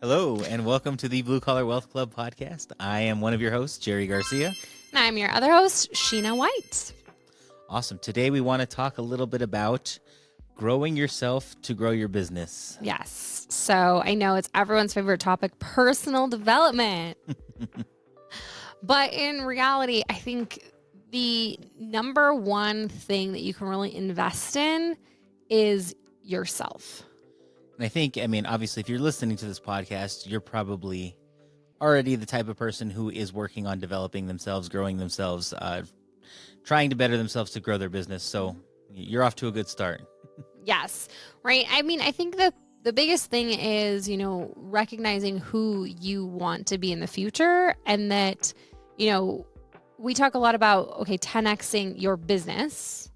Hello, and welcome to the Blue Collar Wealth Club podcast. I am one of your hosts, Jerry Garcia. And I'm your other host, Sheena White. Awesome. Today we want to talk a little bit about growing yourself to grow your business. Yes. So I know it's everyone's favorite topic, personal development. But in reality, I think the number one thing that you can really invest in is yourself. And I think, obviously, if you're listening to this podcast, you're probably already the type of person who is working on developing themselves, growing themselves, trying to better themselves to grow their business. So you're off to a good start. Yes. Right. I think that the biggest thing is, recognizing who you want to be in the future, and that, we talk a lot about, 10xing your business,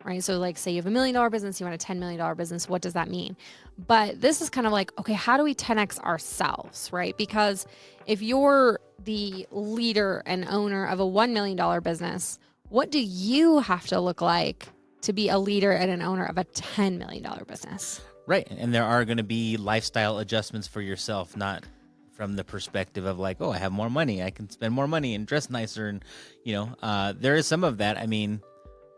right? So like, say you have $1 million business, you want a $10 million business. What does that mean? But this is kind of like, how do we 10x ourselves, right? Because if you're the leader and owner of a $1 million business, what do you have to look like to be a leader and an owner of a $10 million business? Right. And there are going to be lifestyle adjustments for yourself, not from the perspective of like, I have more money, I can spend more money and dress nicer. And, there is some of that.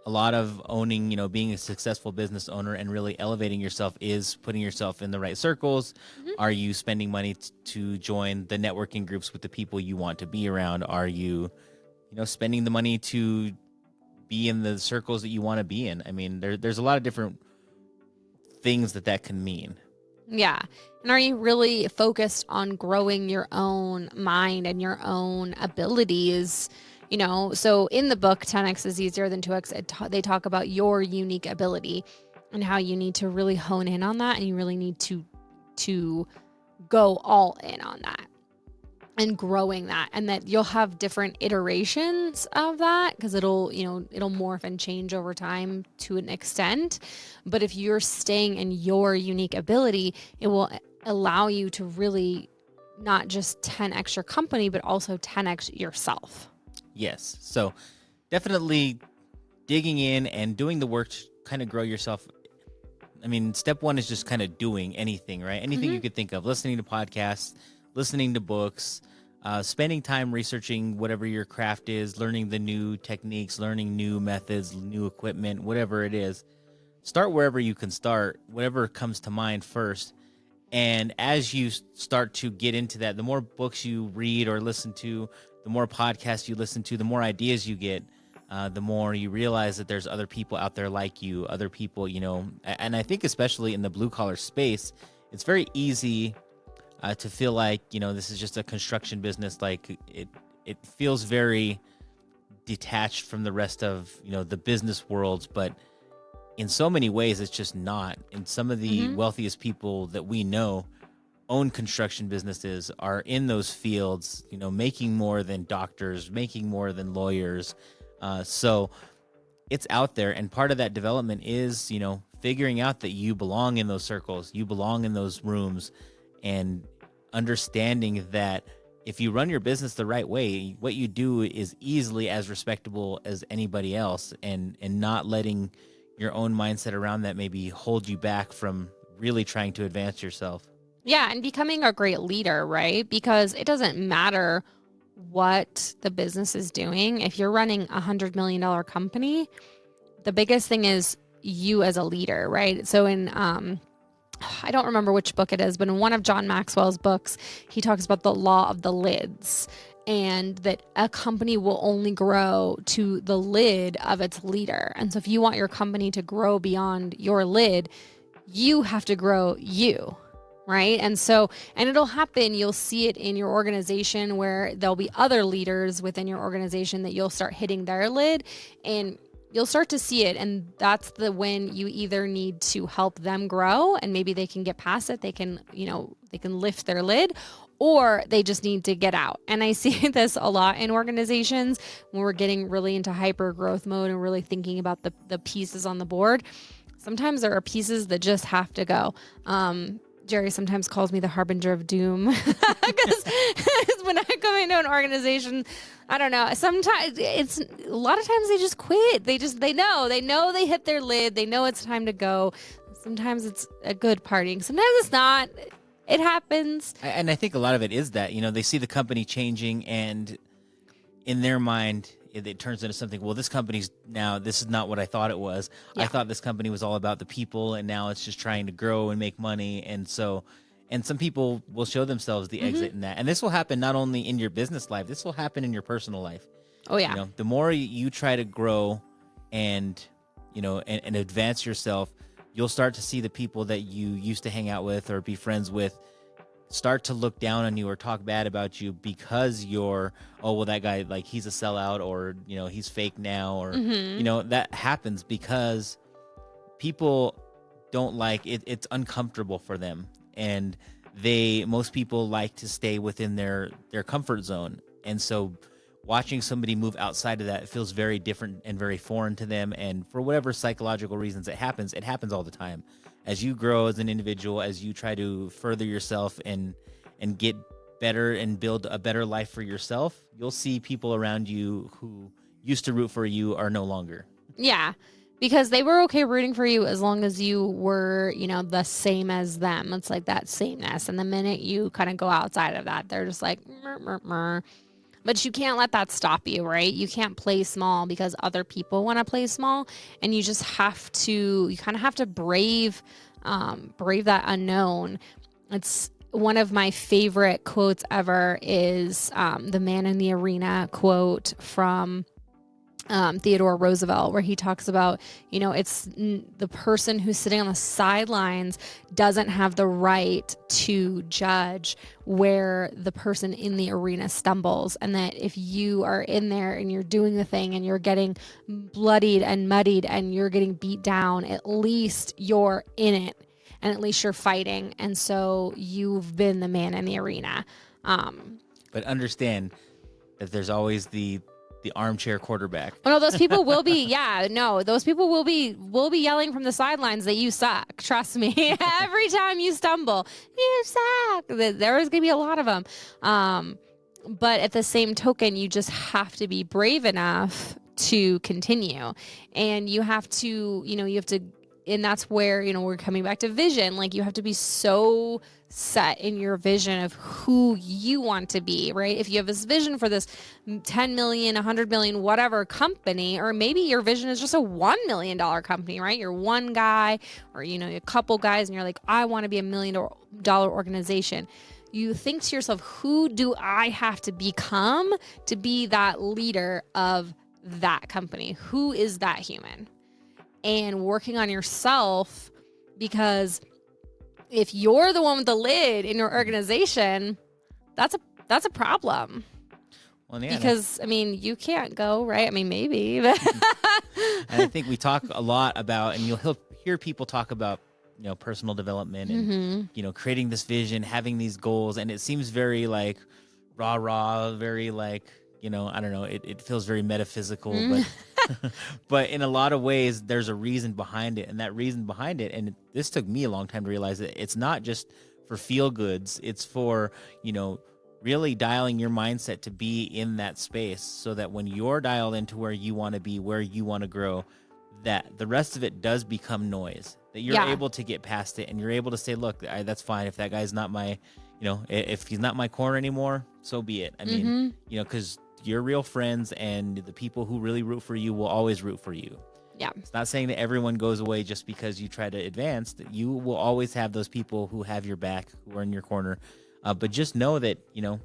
A lot of owning, being a successful business owner and really elevating yourself is putting yourself in the right circles. Mm-hmm. Are you spending money to join the networking groups with the people you want to be around? Are you, spending the money to be in the circles that you want to be in? There's a lot of different things that can mean. Yeah. And are you really focused on growing your own mind and your own abilities? So in the book, 10x is easier than 2x, they talk about your unique ability and how you need to really hone in on that. And you really need to go all in on that and growing that, and that you'll have different iterations of that because it'll morph and change over time to an extent. But if you're staying in your unique ability, it will allow you to really not just 10x your company, but also 10x yourself. Yes. So definitely digging in and doing the work to kind of grow yourself. Step one is just kind of doing anything, right? Anything you could think of, listening to podcasts, listening to books, spending time researching whatever your craft is, learning the new techniques, learning new methods, new equipment, whatever it is. Start wherever you can start, whatever comes to mind first. And as you start to get into that, the more books you read or listen to, the more podcasts you listen to, the more ideas you get, the more you realize that there's other people out there like you, other people, and I think especially in the blue collar space, it's very easy to feel like, this is just a construction business. Like it feels very detached from the rest of, the business world, but in so many ways, it's just not. And some of the wealthiest people that we know own construction businesses, are in those fields, making more than doctors, making more than lawyers. So it's out there. And part of that development is, figuring out that you belong in those circles, you belong in those rooms, and understanding that if you run your business the right way, what you do is easily as respectable as anybody else, and not letting your own mindset around that maybe hold you back from really trying to advance yourself. Yeah, and becoming a great leader, right? Because it doesn't matter what the business is doing. If you're running a $100 million company, the biggest thing is you as a leader, right? So in, I don't remember which book it is, but in one of John Maxwell's books, he talks about the law of the lids, and that a company will only grow to the lid of its leader. And so if you want your company to grow beyond your lid, you have to grow you. Right. And it'll happen. You'll see it in your organization where there'll be other leaders within your organization that you'll start hitting their lid, and you'll start to see it. And that's when you either need to help them grow and maybe they can get past it. They can lift their lid, or they just need to get out. And I see this a lot in organizations when we're getting really into hyper growth mode and really thinking about the pieces on the board. Sometimes there are pieces that just have to go. Jerry sometimes calls me the harbinger of doom because when I come into an organization, I don't know. Sometimes a lot of times they just quit. They know they hit their lid. They know it's time to go. Sometimes it's a good partying. Sometimes it's not. It happens. And I think a lot of it is that, they see the company changing, and in their mind, it turns into something. Well, this company's now, this is not what I thought it was. Yeah. I thought this company was all about the people, and now it's just trying to grow and make money. And some people will show themselves the exit in that. And this will happen not only in your business life, this will happen in your personal life. Oh, yeah. The more you try to grow and, and advance yourself, you'll start to see the people that you used to hang out with or be friends with start to look down on you or talk bad about you because you're, oh, well, that guy, like, he's a sellout, or, he's fake now, or, that happens because people don't like it. It's uncomfortable for them. And most people like to stay within their comfort zone. And so watching somebody move outside of that, it feels very different and very foreign to them. And for whatever psychological reasons it happens all the time. As you grow as an individual, as you try to further yourself and get better and build a better life for yourself, you'll see people around you who used to root for you are no longer. Yeah, because they were okay rooting for you as long as you were, the same as them. It's like that sameness. And the minute you kind of go outside of that, they're just like, meh, meh, meh. But you can't let that stop you, right? You can't play small because other people want to play small, and you just have to. You kind of have to brave that unknown. It's one of my favorite quotes ever is the Man in the Arena quote from Theodore Roosevelt, where he talks about, it's the person who's sitting on the sidelines doesn't have the right to judge where the person in the arena stumbles. And that if you are in there and you're doing the thing and you're getting bloodied and muddied and you're getting beat down, at least you're in it and at least you're fighting. And so you've been the man in the arena. But understand that there's always the armchair quarterback. Oh, no, those people will be, those people will be yelling from the sidelines that you suck. Trust me. Every time you stumble, you suck. There is going to be a lot of them. But at the same token, you just have to be brave enough to continue. And you have to, and that's where, we're coming back to vision. Like, you have to be so set in your vision of who you want to be, right? If you have this vision for this 10 million, 100 million, whatever company, or maybe your vision is just a $1 million company, right? You're one guy or, a couple guys and you're like, I want to be $1 million organization. You think to yourself, who do I have to become to be that leader of that company? Who is that human? And working on yourself, because if you're the one with the lid in your organization, that's a problem. Well, yeah, because you can't go, right? Maybe. But and I think we talk a lot about, and you'll hear people talk about, personal development and creating this vision, having these goals, and it seems very like rah, very like, I don't know, it feels very metaphysical, but in a lot of ways, there's a reason behind it. And that reason behind it, and this took me a long time to realize that it's not just for feel goods. It's for, really dialing your mindset to be in that space so that when you're dialed into where you want to be, where you want to grow, that the rest of it does become noise, that you're able to get past it and you're able to say, look, that's fine. If that guy's not my, if he's not my corner anymore, so be it. Because you're real friends, and the people who really root for you will always root for you. Yeah. It's not saying that everyone goes away just because you try to advance. That you will always have those people who have your back, who are in your corner. But just know that, you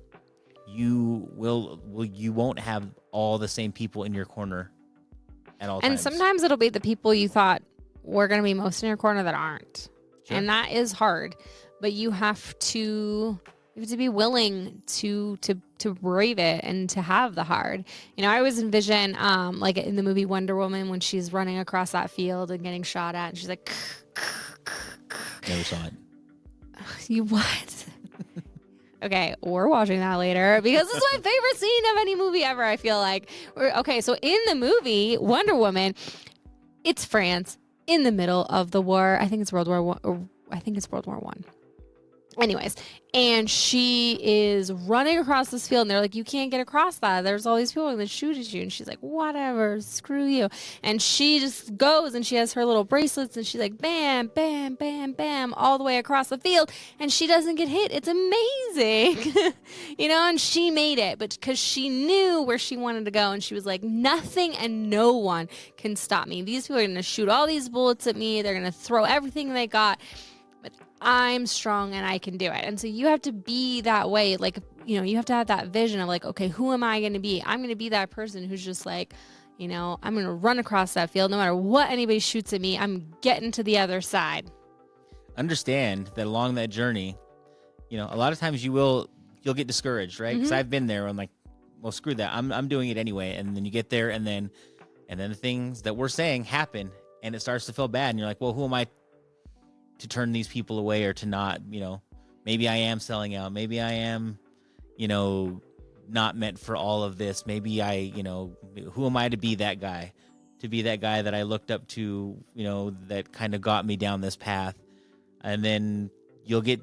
won't have all the same people in your corner at all times. And sometimes it'll be the people you thought were going to be most in your corner that aren't. Sure. And that is hard. But you have to be willing to brave it and to have the hard. I always envision, like in the movie Wonder Woman, when she's running across that field and getting shot at, and she's like, never saw it. You what? Okay, we're watching that later because this is my favorite scene of any movie ever, I feel like. Okay, so in the movie Wonder Woman, it's France in the middle of the war. I think it's World War One. I think it's World War One. Anyways, and she is running across this field and they're like, you can't get across that. There's all these people going to shoot at you. And she's like, whatever, screw you. And she just goes and she has her little bracelets and she's like, bam, bam, bam, bam, all the way across the field. And she doesn't get hit. It's amazing. And she made it, but because she knew where she wanted to go. And she was like, nothing and no one can stop me. These people are going to shoot all these bullets at me. They're going to throw everything they got. I'm strong and I can do it. And so you have to be that way. Like, you have to have that vision of like, okay, who am I going to be? I'm going to be that person who's just like, I'm going to run across that field. No matter what anybody shoots at me, I'm getting to the other side. Understand that along that journey, a lot of times you'll get discouraged, right? Because I've been there. I'm like, well, screw that. I'm doing it anyway. And then you get there and then the things that we're saying happen and it starts to feel bad. And you're like, well, who am I to turn these people away or to not, maybe I am selling out. Maybe I am, not meant for all of this. Maybe who am I to be that guy? To be that guy that I looked up to, that kind of got me down this path. And then you'll get,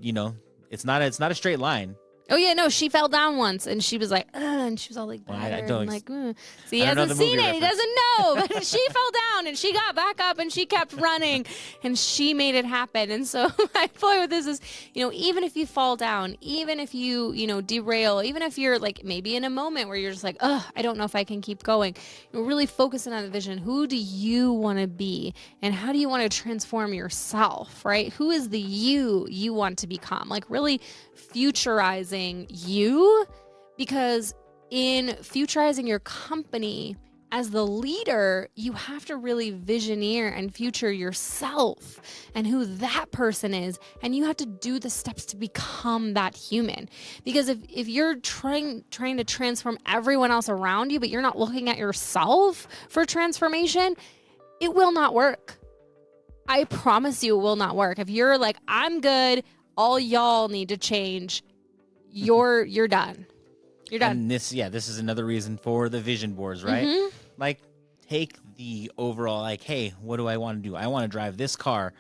it's not a straight line. Oh, yeah, no, she fell down once, and she was like, and she was all like, See, he hasn't seen it. He doesn't know. But she fell down, and she got back up, and she kept running, and she made it happen. And so my point with this is, even if you fall down, even if you, derail, even if you're like maybe in a moment where you're just like, I don't know if I can keep going, you're really focusing on the vision. Who do you want to be, and how do you want to transform yourself, right? Who is the you want to become? Like really futurizing you, because in futurizing your company as the leader, you have to really visioneer and future yourself and who that person is, and you have to do the steps to become that human. Because if you're trying to transform everyone else around you, but you're not looking at yourself for transformation, it will not work. I promise you it will not work. If you're like, I'm good, all y'all need to change, you're done. You're done. And this is another reason for the vision boards, right? Like, take the overall, like, hey, what do I want to do? I want to drive this car,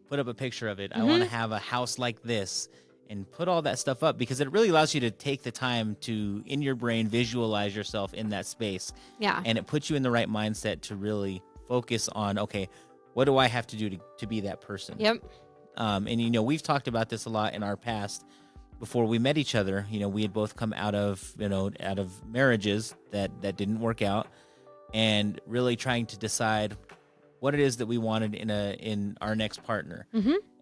put up a picture of it. I want to have a house like this, and put all that stuff up, because it really allows you to take the time to, in your brain, visualize yourself in that space. Yeah. And it puts you in the right mindset to really focus on, okay, what do I have to do to be that person? Yep. And, we've talked about this a lot in our past. Before we met each other, we had both come out of marriages that didn't work out, and really trying to decide what it is that we wanted in our next partner,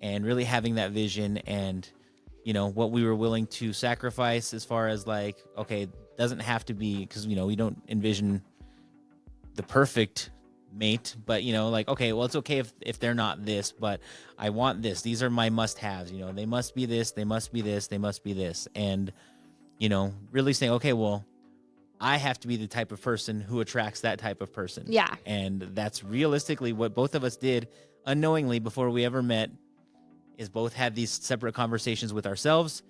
and really having that vision, and what we were willing to sacrifice as far as like, okay, doesn't have to be, because we don't envision the perfect mate, but like, okay, well, it's okay if they're not this, but I want this. These are my must-haves. They must be this, they must be this, they must be this. And really saying, okay, well, I have to be the type of person who attracts that type of person. Yeah. And that's realistically what both of us did unknowingly before we ever met, is both had these separate conversations with ourselves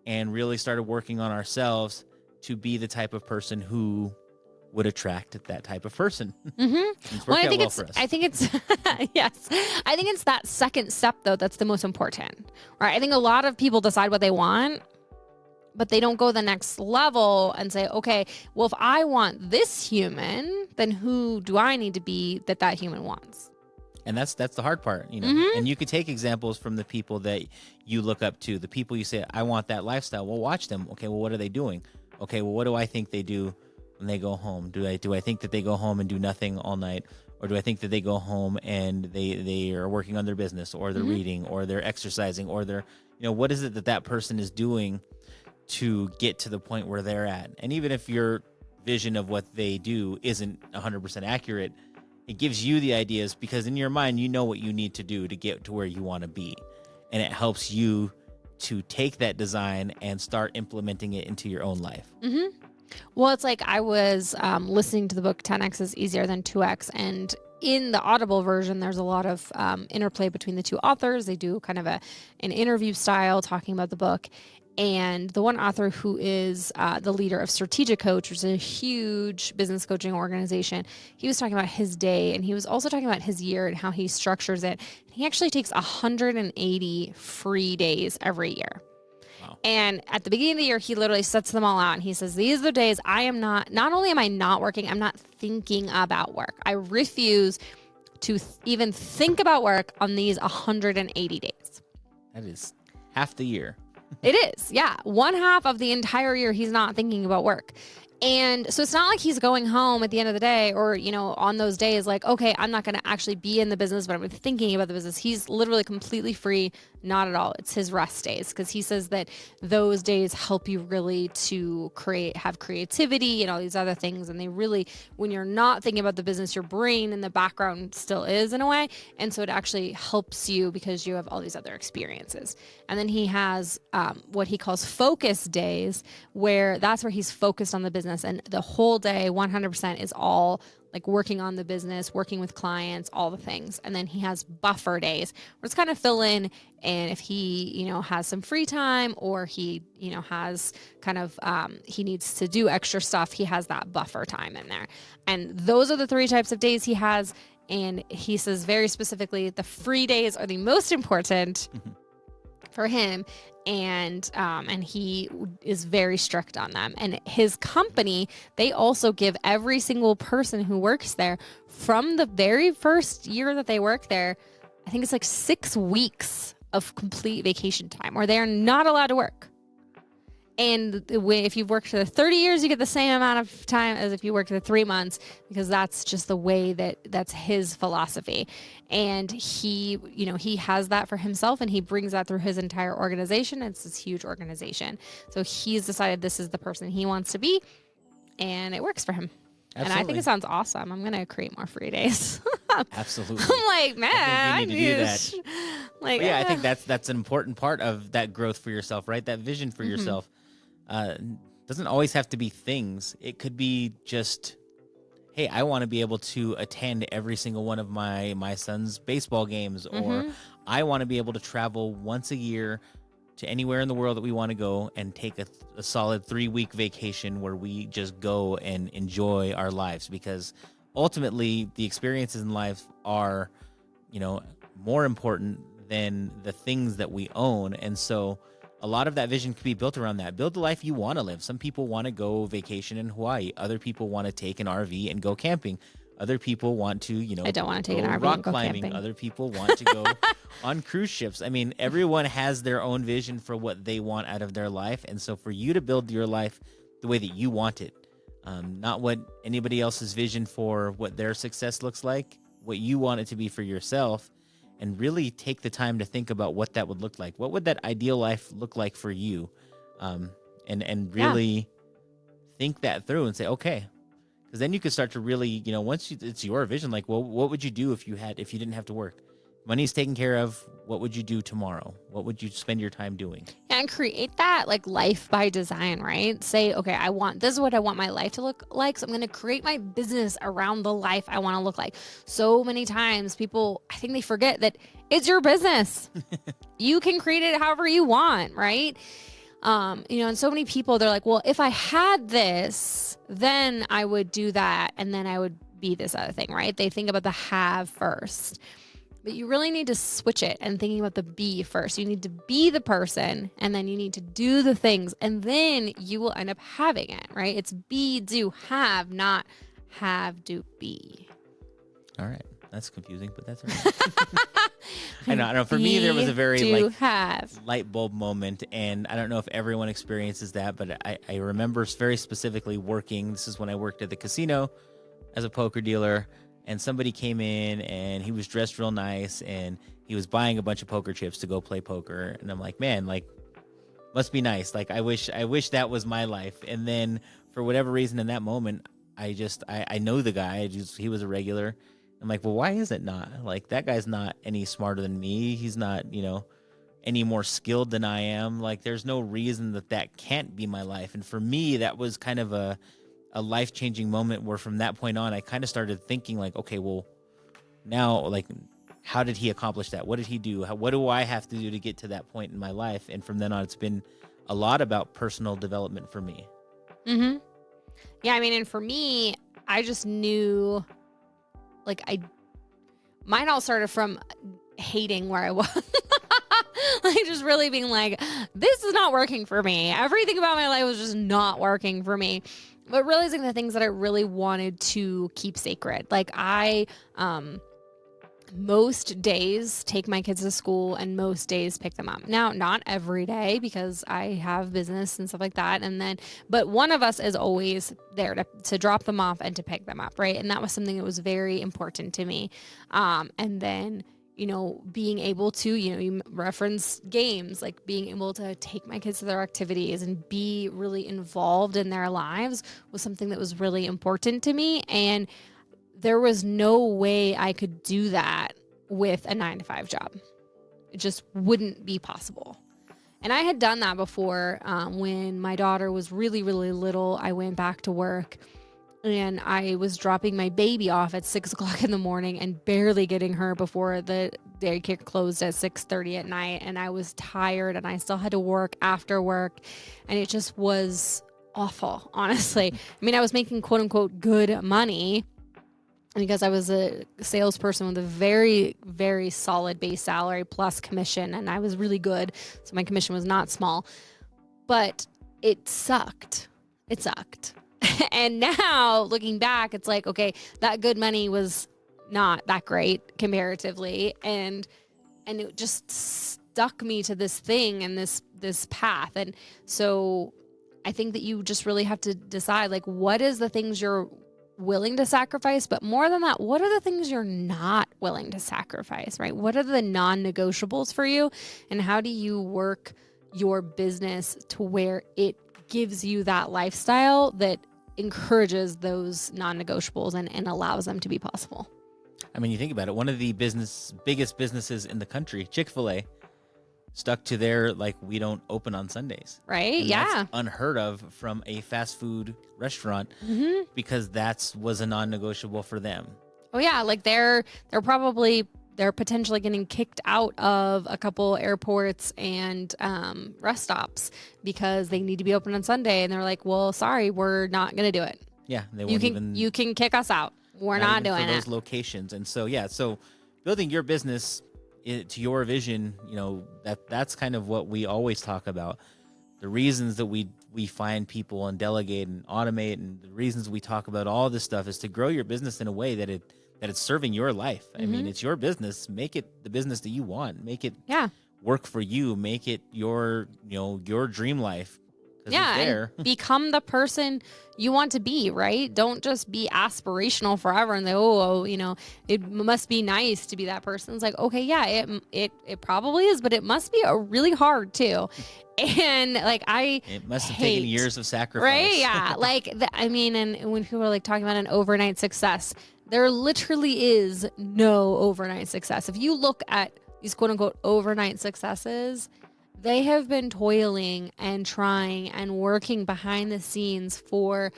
and really started working on ourselves to be the type of person who would attract that type of person. Well, I think it's yes. I think it's that second step though that's the most important. Right? I think a lot of people decide what they want, but they don't go the next level and say, okay, well, if I want this human, then who do I need to be that human wants? And that's the hard part, And you could take examples from the people that you look up to, the people you say, I want that lifestyle. Well, watch them. Okay, well, what are they doing? Okay, well, what do I think they do when they go home? Do I think that they go home and do nothing all night? Or do I think that they go home and they are working on their business, or they're reading, or they're exercising, or they're, what is it that person is doing to get to the point where they're at? And even if your vision of what they do isn't 100% accurate, it gives you the ideas, because in your mind, you know what you need to do to get to where you want to be. And it helps you to take that design and start implementing it into your own life. Well, it's like I was listening to the book 10X is Easier Than 2X, and in the Audible version, there's a lot of interplay between the two authors. They do kind of an interview style talking about the book. And the one author who is the leader of Strategic Coach, which is a huge business coaching organization, he was talking about his day, and he was also talking about his year and how he structures it. He actually takes 180 free days every year. Wow. And at the beginning of the year, he literally sets them all out and he says, these are the days I am not only am I not working, I'm not thinking about work. I refuse to even think about work on these 180 days. That is half the year. It is. Yeah. One half of the entire year, he's not thinking about work. And so it's not like he's going home at the end of the day or, on those days, like, okay, I'm not going to actually be in the business, but I'm thinking about the business. He's literally completely free. Not at all. It's his rest days because he says that those days help you really to have creativity and all these other things. And they really, when you're not thinking about the business, your brain in the background still is in a way. And so it actually helps you because you have all these other experiences. And then he has what he calls focus days, where that's where he's focused on the business. And the whole day, 100% is all like working on the business, working with clients, all the things. And then he has buffer days where it's kind of fill in. And if he, has some free time or he, has kind of, he needs to do extra stuff, he has that buffer time in there. And those are the 3 types of days he has. And he says very specifically, the free days are the most important for him. And he is very strict on them. And his company, they also give every single person who works there from the very first year that they work there, I think it's like 6 weeks of complete vacation time where they are not allowed to work. And if you've worked for 30 years, you get the same amount of time as if you worked for 3 months, because that's just the way that's his philosophy. And he has that for himself and he brings that through his entire organization. It's this huge organization. So he's decided this is the person he wants to be and it works for him. Absolutely. And I think it sounds awesome. I'm going to create more free days. Absolutely. I'm like, man, I think you need to do that. Like, I think that's an important part of that growth for yourself, right? That vision for yourself. Doesn't always have to be things. It could be just, hey, I want to be able to attend every single one of my son's baseball games, or I want to be able to travel once a year to anywhere in the world that we want to go and take a solid 3-week vacation where we just go and enjoy our lives, because ultimately the experiences in life are, more important than the things that we own. And so a lot of that vision can be built around that. Build the life you want to live. Some people want to go vacation in Hawaii. Other people want to take an RV and go camping. Other people want to, I don't want to take an RV rock and go climbing. camping. Other people want to go on cruise ships. I mean, everyone has their own vision for what they want out of their life. And so for you to build your life the way that you want it, not what anybody else's vision for what their success looks like, what you want it to be for yourself, and really take the time to think about what that would look like. What would that ideal life look like for you? And really think that through and say, okay, because then you could start to really, once it's your vision, like, well, what would you do if you didn't have to work? Money's taken care of. What would you do tomorrow? What would you spend your time doing? And create that like life by design, right? Say, okay, this is what I want my life to look like. So I'm going to create my business around the life I want to look like. So many times people, I think they forget that it's your business. You can create it however you want, right? And so many people, they're like, well, if I had this, then I would do that. And then I would be this other thing, right? They think about the have first. But you really need to switch it and thinking about the be first. You need to be the person, and then you need to do the things, and then you will end up having it, right? It's be, do, have, not have, do, be. All right. That's confusing, but that's all right. I know. For me, there was a very light bulb moment, and I don't know if everyone experiences that, but I remember very specifically working. This is when I worked at the casino as a poker dealer. And somebody came in and he was dressed real nice and he was buying a bunch of poker chips to go play poker. And I'm like, man, like, must be nice. Like, I wish that was my life. And then for whatever reason in that moment, I know the guy. He was a regular. I'm like, well, why is it not? Like, that guy's not any smarter than me. He's not, any more skilled than I am. Like, there's no reason that can't be my life. And for me, that was kind of a life-changing moment where from that point on, I kind of started thinking like, okay, well, now, like, how did he accomplish that? What did he do? What do I have to do to get to that point in my life? And from then on, it's been a lot about personal development for me. Mm-hmm. Yeah, I mean, and for me, I just knew, like, mine all started from hating where I was. Like just really being like, this is not working for me. Everything about my life was just not working for me. But realizing the things that I really wanted to keep sacred. Like I, most days take my kids to school and most days pick them up. Now, not every day because I have business and stuff like that. But one of us is always there to drop them off and to pick them up. Right. And that was something that was very important to me. And then, being able to, you reference games, like being able to take my kids to their activities and be really involved in their lives was something that was really important to me. And there was no way I could do that with a 9-to-5 job. It just wouldn't be possible. And I had done that before when my daughter was really, really little. I went back to work and I was dropping my baby off at 6 o'clock in the morning and barely getting her before the daycare closed at 6:30 at night. And I was tired and I still had to work after work. And it just was awful, honestly. I mean, I was making quote unquote good money because I was a salesperson with a very, very solid base salary plus commission, and I was really good. So my commission was not small, but it sucked. It sucked. And now looking back, it's like, okay, that good money was not that great comparatively. And it just stuck me to this thing and this path. And so I think that you just really have to decide, like, what is the things you're willing to sacrifice, but more than that, what are the things you're not willing to sacrifice, right? What are the non-negotiables for you? And how do you work your business to where it gives you that lifestyle that encourages those non-negotiables and allows them to be possible? I mean, you think about it, one of the biggest businesses in the country, Chick-fil-A, stuck to their, like, we don't open on Sundays. Right? And Yeah. that's unheard of from a fast food restaurant because that was a non-negotiable for them. Oh yeah. Like they're potentially getting kicked out of a couple airports and rest stops because they need to be open on Sunday. And they're like, well, sorry, we're not going to do it. Yeah. They won't you can kick us out. We're not doing for it. those locations. And so, so building your business to your vision, that's kind of what we always talk about. The reasons that we find people and delegate and automate, and the reasons we talk about all this stuff is to grow your business in a way that it's serving your life. I mean, it's your business. Make it the business that you want. Make it work for you. Make it your dream life. And become the person you want to be, right? Don't just be aspirational forever and say, it must be nice to be that person. It's like, okay, yeah, it probably is, but it must be really hard too. And like, it must have taken years of sacrifice. Right? Yeah. And when people are like talking about an overnight success, there literally is no overnight success. If you look at these quote unquote overnight successes, they have been toiling and trying and working behind the scenes for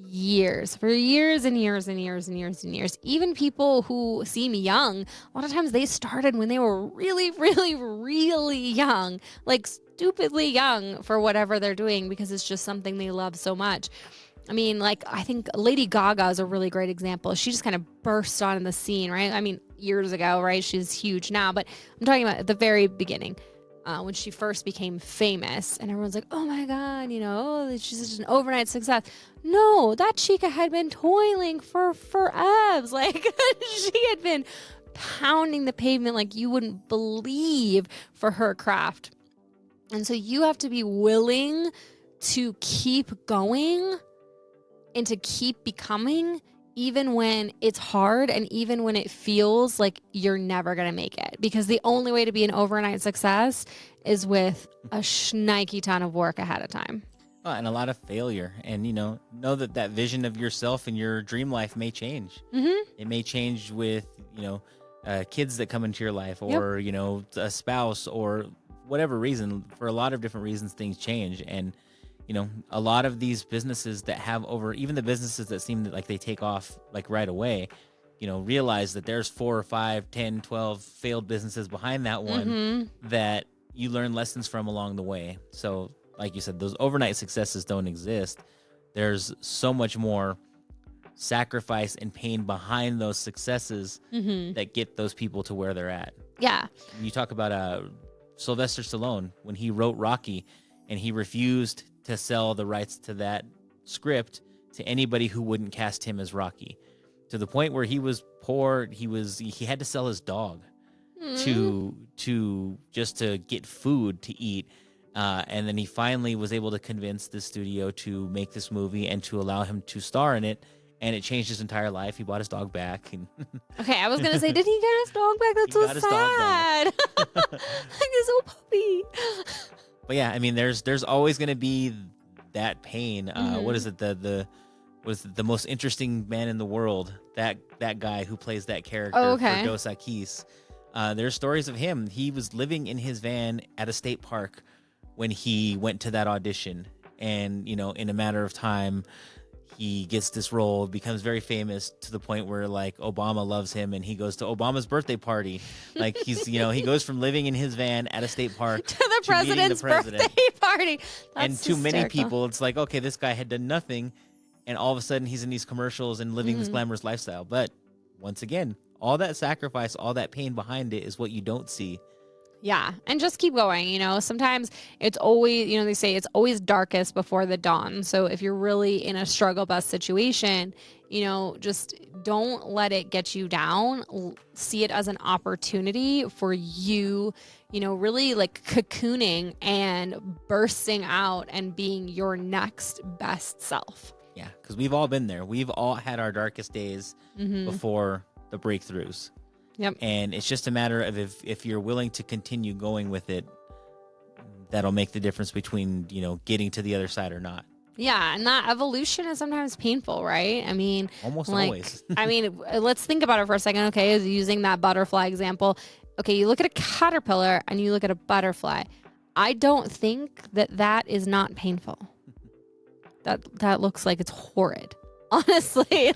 years and years and years and years and years. Even people who seem young, a lot of times they started when they were really, really, really young, like stupidly young for whatever they're doing because it's just something they love so much. I mean, like, I think Lady Gaga is a really great example. She just kind of burst on the scene, right? I mean, years ago, right? She's huge now, but I'm talking about at the very beginning. When she first became famous and everyone's like, oh my God, she's just an overnight success. No, that chica had been toiling for forever. Like she had been pounding the pavement like you wouldn't believe for her craft. And so you have to be willing to keep going and to keep becoming even when it's hard and even when it feels like you're never going to make it. Because the only way to be an overnight success is with a shnikey ton of work ahead of time. And a lot of failure. And, know that vision of yourself and your dream life may change. It may change with, kids that come into your life or, a spouse or whatever reason. For a lot of different reasons, things change. And, a lot of these businesses that have even the businesses that seem like they take off like right away, realize that there's 4 or 5, 10, 12 failed businesses behind that one that you learn lessons from along the way. So like you said, those overnight successes don't exist. There's so much more sacrifice and pain behind those successes that get those people to where they're at. Yeah. You talk about Sylvester Stallone when he wrote Rocky, and he refused to sell the rights to that script to anybody who wouldn't cast him as Rocky, to the point where he was poor. He had to sell his dog to just to get food to eat. And then he finally was able to convince the studio to make this movie and to allow him to star in it. And it changed his entire life. He bought his dog back. And Okay, I was going to say, did he get his dog back? That's so sad. Like his little puppy. But yeah, I mean, there's always going to be that pain. What is it? The most interesting man in the world? That guy who plays that character for Dos Equis. There's stories of him. He was living in his van at a state park when he went to that audition, and in a matter of time, he gets this role, becomes very famous to the point where like Obama loves him, and he goes to Obama's birthday party. Like he goes from living in his van at a state park to the president's birthday party. And to many people, it's like, okay, this guy had done nothing, and all of a sudden he's in these commercials and living this glamorous lifestyle. But once again, all that sacrifice, all that pain behind it is what you don't see. Yeah. And just keep going. Sometimes it's always, they say it's always darkest before the dawn. So if you're really in a struggle bus situation, just don't let it get you down. See it as an opportunity for you, really like cocooning and bursting out and being your next best self. Yeah. Because we've all been there. We've all had our darkest days before the breakthroughs. Yep. And it's just a matter of if you're willing to continue going with it, that'll make the difference between, getting to the other side or not. Yeah. And that evolution is sometimes painful, right? I mean, almost always. Let's think about it for a second. Okay. Using that butterfly example. Okay. You look at a caterpillar and you look at a butterfly. I don't think that is not painful. That looks like it's horrid. Honestly, they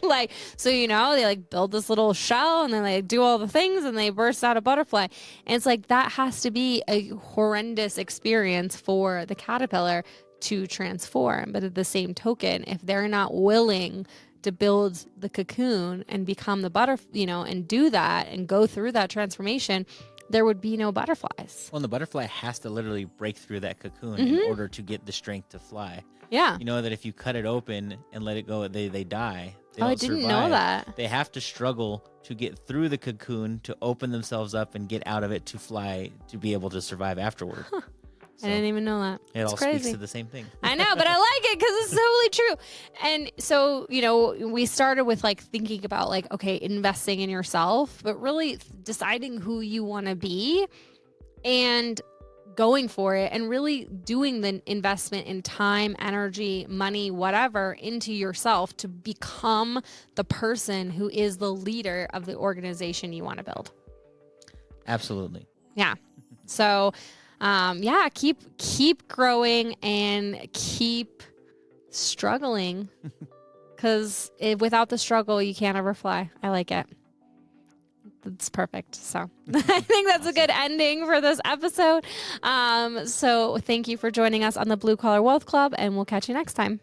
like build this little shell and then they do all the things and they burst out a butterfly. And it's like, that has to be a horrendous experience for the caterpillar to transform. But at the same token, if they're not willing to build the cocoon and become the butterfly, and do that and go through that transformation, there would be no butterflies. Well, the butterfly has to literally break through that cocoon in order to get the strength to fly. Yeah. You know that if you cut it open and let it go, they die. They don't I didn't survive. know that. They have to struggle to get through the cocoon, to open themselves up and get out of it, to fly, to be able to survive afterward. Huh. So I didn't even know that. It all crazy. speaks to the same thing. I know, but I like it because it's totally true. And so, we started with like thinking about like, okay, investing in yourself, but really deciding who you want to be and going for it and really doing the investment in time, energy, money, whatever into yourself to become the person who is the leader of the organization you want to build. Absolutely. Yeah. So, keep growing and keep struggling because without the struggle, you can't ever fly. I like it. It's perfect. So I think that's a good ending for this episode. So thank you for joining us on the Blue Collar Wealth Club, and we'll catch you next time.